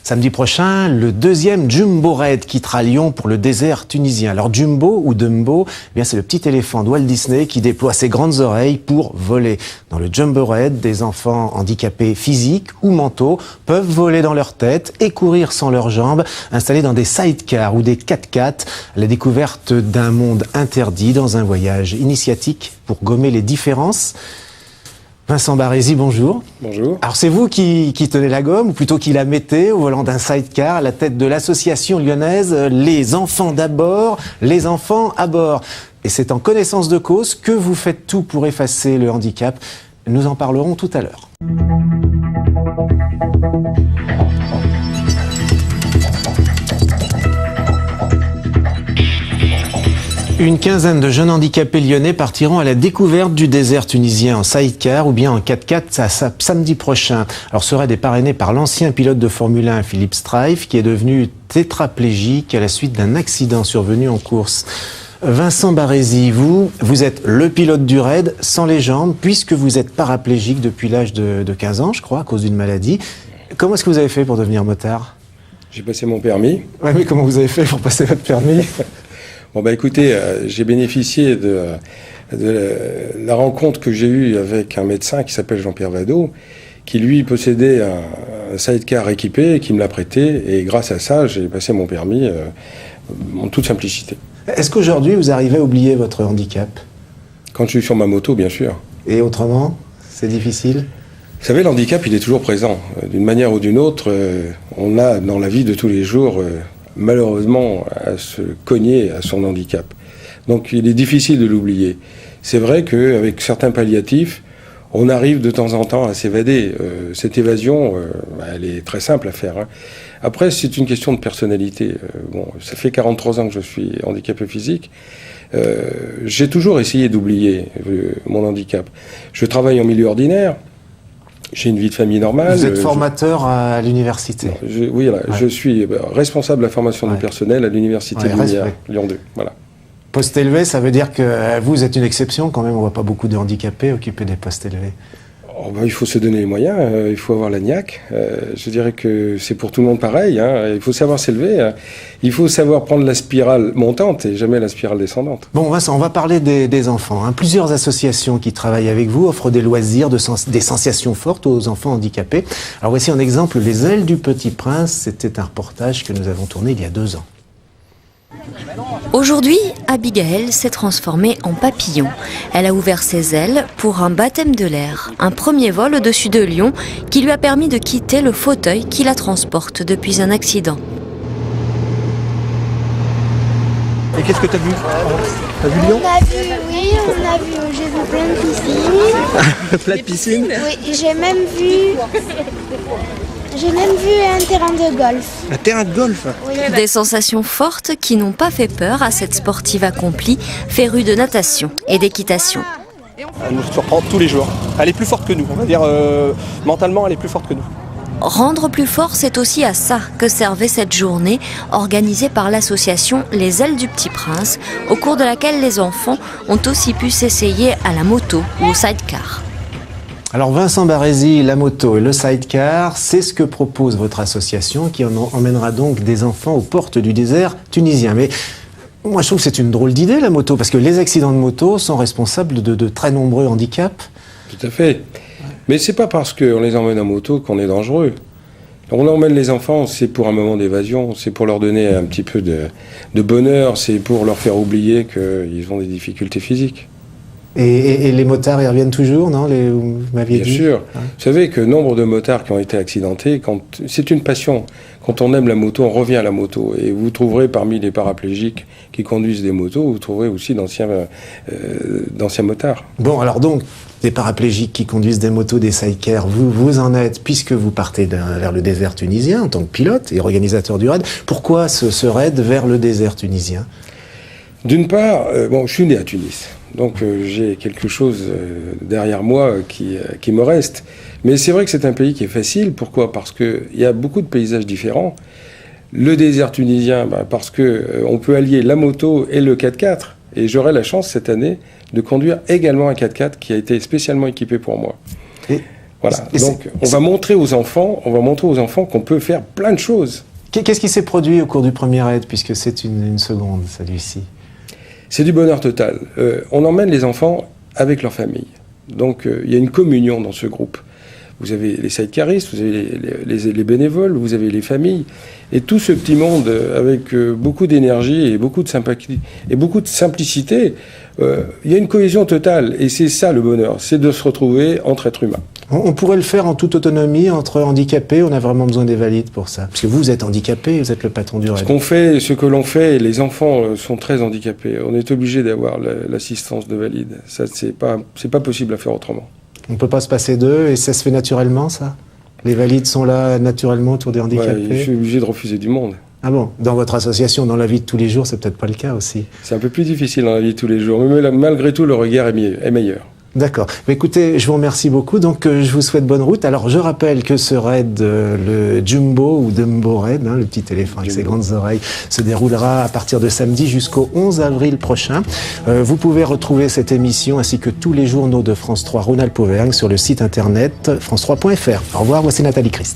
Samedi prochain, le deuxième Jumbo Raid quittera Lyon pour le désert tunisien. Alors Jumbo ou Dumbo, eh bien c'est le petit éléphant de Walt Disney qui déploie ses grandes oreilles pour voler. Dans le Jumbo Raid, des enfants handicapés physiques ou mentaux peuvent voler dans leur tête et courir sans leurs jambes, installés dans des sidecars ou des 4x4, à la découverte d'un monde interdit dans un voyage initiatique pour gommer les différences. Vincent Barézy, bonjour. Bonjour. Alors c'est vous qui tenez la gomme, ou plutôt qui la mettez au volant d'un sidecar à la tête de l'association lyonnaise Les Enfants d'abord, les enfants à bord. Et c'est en connaissance de cause que vous faites tout pour effacer le handicap. Nous en parlerons tout à l'heure. Une quinzaine de jeunes handicapés lyonnais partiront à la découverte du désert tunisien en sidecar ou bien en 4x4 samedi prochain. Alors ce raid est parrainé par l'ancien pilote de Formule 1 Philippe Streiff qui est devenu tétraplégique à la suite d'un accident survenu en course. Vincent Barézy, vous êtes le pilote du raid sans les jambes puisque vous êtes paraplégique depuis l'âge de 15 ans, je crois, à cause d'une maladie. Comment est-ce que vous avez fait pour devenir motard ? J'ai passé mon permis. Oui, mais comment vous avez fait pour passer votre permis ? Bon bah écoutez, j'ai bénéficié de la rencontre que j'ai eue avec un médecin qui s'appelle Jean-Pierre Vado, qui lui possédait un sidecar équipé, qui me l'a prêté, et grâce à ça, j'ai passé mon permis en toute simplicité. Est-ce qu'aujourd'hui, vous arrivez à oublier votre handicap ? Quand je suis sur ma moto, bien sûr. Et autrement, c'est difficile ? Vous savez, l'handicap, il est toujours présent. D'une manière ou d'une autre, on a dans la vie de tous les jours... malheureusement à se cogner à son handicap. Donc il est difficile de l'oublier. C'est vrai qu'avec certains palliatifs, on arrive de temps en temps à s'évader. Cette évasion, elle est très simple à faire. Hein. Après, c'est une question de personnalité. Bon, ça fait 43 ans que je suis handicapé physique. J'ai toujours essayé d'oublier mon handicap. Je travaille en milieu ordinaire. J'ai une vie de famille normale. Vous êtes formateur à l'université. Oui, voilà, ouais. Je suis responsable de la formation du personnel à l'université de Lyon 2. Voilà. Poste élevé, ça veut dire que vous êtes une exception quand même. On ne voit pas beaucoup de handicapés occuper des postes élevés. Oh, il faut se donner les moyens, il faut avoir la niaque. Je dirais que c'est pour tout le monde pareil. Hein. Il faut savoir s'élever. Il faut savoir prendre la spirale montante et jamais la spirale descendante. Bon, Vincent, on va parler des enfants. Hein. Plusieurs associations qui travaillent avec vous offrent des loisirs, des sensations fortes aux enfants handicapés. Alors voici un exemple, Les Ailes du Petit Prince. C'était un reportage que nous avons tourné il y a 2 ans. Aujourd'hui, Abigail s'est transformée en papillon. Elle a ouvert ses ailes pour un baptême de l'air, un premier vol au-dessus de Lyon qui lui a permis de quitter le fauteuil qui la transporte depuis un accident. Et qu'est-ce que tu as vu ? T'as vu Lyon ? J'ai vu plein de piscines. Plein de piscines ? Oui, j'ai même vu un terrain de golf. Un terrain de golf ? Oui. Des sensations fortes qui n'ont pas fait peur à cette sportive accomplie, férue de natation et d'équitation. Elle nous surprend tous les jours. Elle est plus forte que nous, on va dire mentalement elle est plus forte que nous. Rendre plus fort, c'est aussi à ça que servait cette journée organisée par l'association Les Ailes du Petit Prince, au cours de laquelle les enfants ont aussi pu s'essayer à la moto ou au sidecar. Alors Vincent Barézy, la moto et le sidecar, c'est ce que propose votre association qui emmènera donc des enfants aux portes du désert tunisien. Mais moi je trouve que c'est une drôle d'idée la moto, parce que les accidents de moto sont responsables de très nombreux handicaps. Tout à fait. Mais c'est pas parce qu'on les emmène en moto qu'on est dangereux. On emmène les enfants, c'est pour un moment d'évasion, c'est pour leur donner un petit peu de bonheur, c'est pour leur faire oublier qu'ils ont des difficultés physiques. Et les motards, ils reviennent toujours, non ? Vous m'aviez dit. Bien sûr. Hein ? Vous savez que nombre de motards qui ont été accidentés, c'est une passion. Quand on aime la moto, on revient à la moto. Et vous trouverez parmi les paraplégiques qui conduisent des motos, vous trouverez aussi d'anciens motards. Bon, alors donc, des paraplégiques qui conduisent des motos, des sidecars, vous en êtes, puisque vous partez vers le désert tunisien en tant que pilote et organisateur du raid. Pourquoi ce raid vers le désert tunisien ? D'une part, je suis né à Tunis. Donc j'ai quelque chose derrière moi qui me reste. Mais c'est vrai que c'est un pays qui est facile. Pourquoi ? Parce qu'il y a beaucoup de paysages différents. Le désert tunisien, parce qu'on peut allier la moto et le 4x4. Et j'aurai la chance cette année de conduire également un 4x4 qui a été spécialement équipé pour moi. Et Voilà. Donc, on va montrer aux enfants qu'on peut faire plein de choses. Qu'est-ce qui s'est produit au cours du premier aide, puisque c'est une seconde, celui-ci? C'est du bonheur total. On emmène les enfants avec leur famille. Donc, il y a une communion dans ce groupe. Vous avez les sidecaristes, vous avez les bénévoles, vous avez les familles. Et tout ce petit monde, avec beaucoup d'énergie et beaucoup de sympathie et beaucoup de simplicité, il y a une cohésion totale. Et c'est ça le bonheur, c'est de se retrouver entre êtres humains. On pourrait le faire en toute autonomie, entre handicapés, on a vraiment besoin des valides pour ça. Parce que vous êtes handicapé, vous êtes le patron du raid. Ce que l'on fait, les enfants sont très handicapés. On est obligé d'avoir l'assistance de valides. Ça, c'est pas possible à faire autrement. On ne peut pas se passer d'eux, et ça se fait naturellement, ça? Les valides sont là naturellement autour des handicapés? Ouais, je suis obligé de refuser du monde. Ah bon? Dans votre association, dans la vie de tous les jours, c'est peut-être pas le cas aussi? C'est un peu plus difficile dans la vie de tous les jours, mais malgré tout, le regard est meilleur. D'accord. Écoutez, je vous remercie beaucoup. Donc, je vous souhaite bonne route. Alors, je rappelle que ce raid, le Jumbo ou Dumbo Raid, le petit éléphant avec ses grandes oreilles, se déroulera à partir de samedi jusqu'au 11 avril prochain. Vous pouvez retrouver cette émission ainsi que tous les journaux de France 3 Rhône-Alpes-Auvergne sur le site internet france3.fr. Au revoir, voici Nathalie Christ.